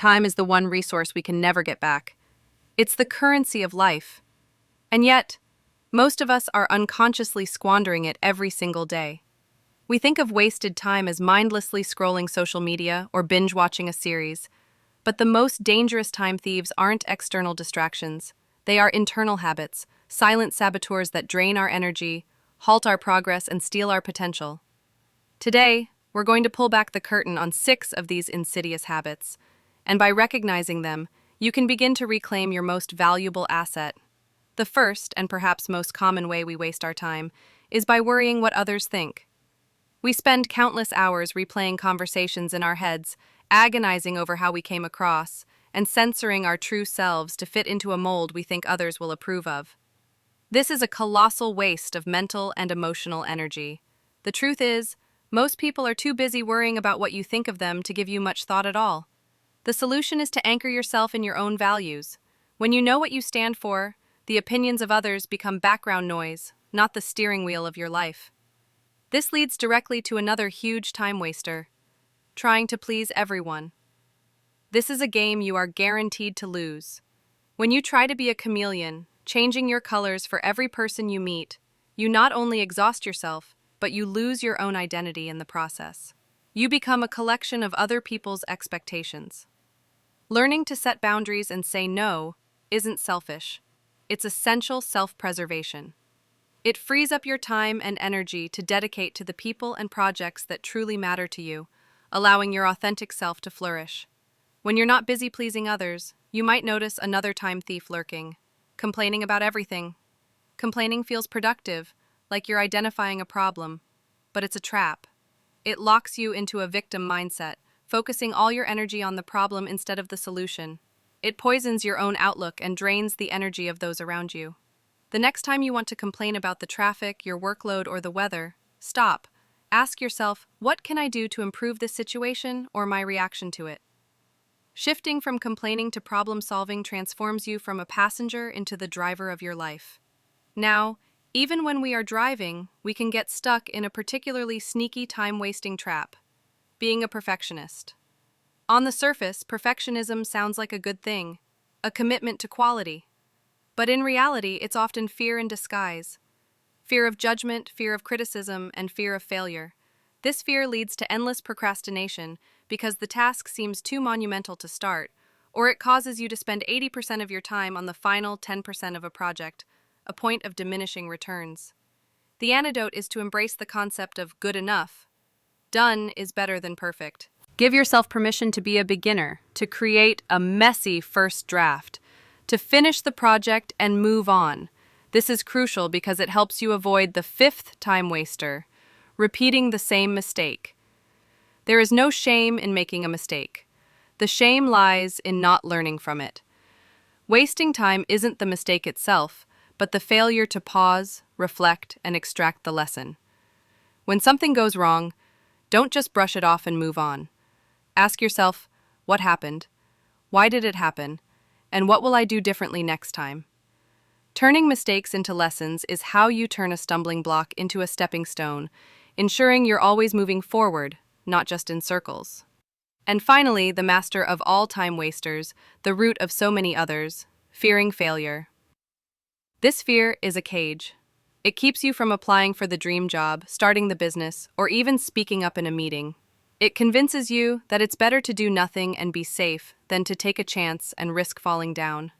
time is the one resource we can never get back. It's the currency of life. And yet, most of us are unconsciously squandering it every single day. We think of wasted time as mindlessly scrolling social media or binge-watching a series. But the most dangerous time thieves aren't external distractions. They are internal habits, silent saboteurs that drain our energy, halt our progress, and steal our potential. Today, we're going to pull back the curtain on 6 of these insidious habits. And by recognizing them, you can begin to reclaim your most valuable asset. The first, and perhaps most common way we waste our time, is by worrying what others think. We spend countless hours replaying conversations in our heads, agonizing over how we came across, and censoring our true selves to fit into a mold we think others will approve of. This is a colossal waste of mental and emotional energy. The truth is, most people are too busy worrying about what you think of them to give you much thought at all. The solution is to anchor yourself in your own values. When you know what you stand for, the opinions of others become background noise, not the steering wheel of your life. This leads directly to another huge time waster: trying to please everyone. This is a game you are guaranteed to lose. When you try to be a chameleon, changing your colors for every person you meet, you not only exhaust yourself, but you lose your own identity in the process. You become a collection of other people's expectations. Learning to set boundaries and say no isn't selfish. It's essential self-preservation. It frees up your time and energy to dedicate to the people and projects that truly matter to you, allowing your authentic self to flourish. When you're not busy pleasing others, you might notice another time thief lurking, complaining about everything. Complaining feels productive, like you're identifying a problem, but it's a trap. It locks you into a victim mindset, focusing all your energy on the problem instead of the solution. It poisons your own outlook and drains the energy of those around you. The next time you want to complain about the traffic, your workload, or the weather, stop. Ask yourself, what can I do to improve this situation or my reaction to it? Shifting from complaining to problem-solving transforms you from a passenger into the driver of your life. Now, even when we are driving, we can get stuck in a particularly sneaky time-wasting trap: being a perfectionist. On the surface, perfectionism sounds like a good thing, a commitment to quality. But in reality, it's often fear in disguise. Fear of judgment, fear of criticism, and fear of failure. This fear leads to endless procrastination because the task seems too monumental to start, or it causes you to spend 80% of your time on the final 10% of a project, a point of diminishing returns. The antidote is to embrace the concept of good enough. Done is better than perfect. Give yourself permission to be a beginner, to create a messy first draft, to finish the project and move on. This is crucial because it helps you avoid the 5th time waster: repeating the same mistake. There is no shame in making a mistake. The shame lies in not learning from it. Wasting time isn't the mistake itself, but the failure to pause, reflect, and extract the lesson. When something goes wrong, don't just brush it off and move on. Ask yourself, what happened? Why did it happen? And what will I do differently next time? Turning mistakes into lessons is how you turn a stumbling block into a stepping stone, ensuring you're always moving forward, not just in circles. And finally, the master of all time wasters, the root of so many others: fearing failure. This fear is a cage. It keeps you from applying for the dream job, starting the business, or even speaking up in a meeting. It convinces you that it's better to do nothing and be safe than to take a chance and risk falling down.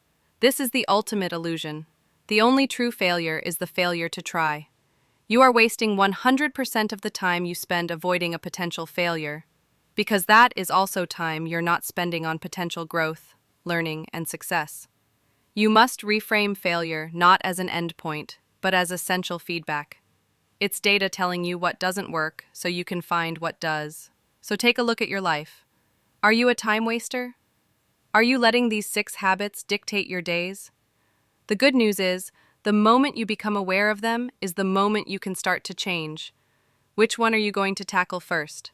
This is the ultimate illusion. The only true failure is the failure to try. You are wasting 100% of the time you spend avoiding a potential failure, because that is also time you're not spending on potential growth, learning, and success. You must reframe failure not as an endpoint, but as essential feedback. It's data telling you what doesn't work so you can find what does. So take a look at your life. Are you a time waster? Are you letting these 6 habits dictate your days? The good news is, the moment you become aware of them is the moment you can start to change. Which one are you going to tackle first?